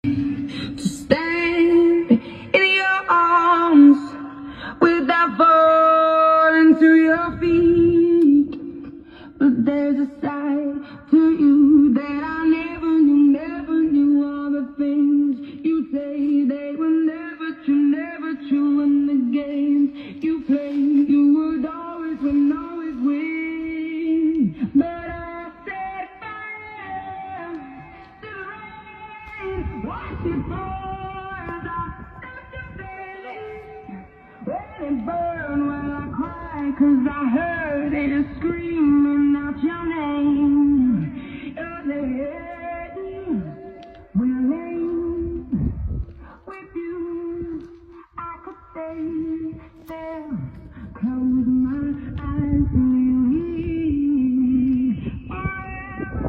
To stand in your arms without falling to your feet. But there's a side to you that I never knew. All the things you say, they were never true. And the games you play, you would always win, But I set fire to the rain, watch it pour as I touch your face. Let it burn while I cry, 'cause I heard it screaming out your name. Your name. When I lay with you, I could stay there, close my eyes and you forever.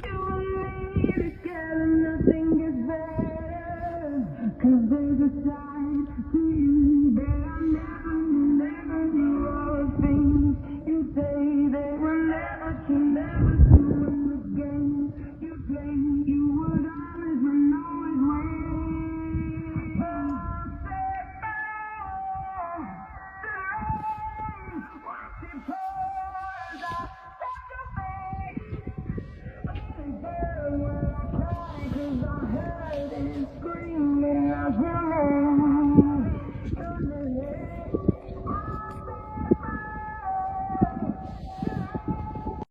You and me together, nothing gets better. 'Cause there's a side to you that I never knew. All the things you say, they were never true. In the game you play, you would always win, But I set fire to the rain, watch it pour as I touch your face. When I cry, 'cause I heard it screaming out your name.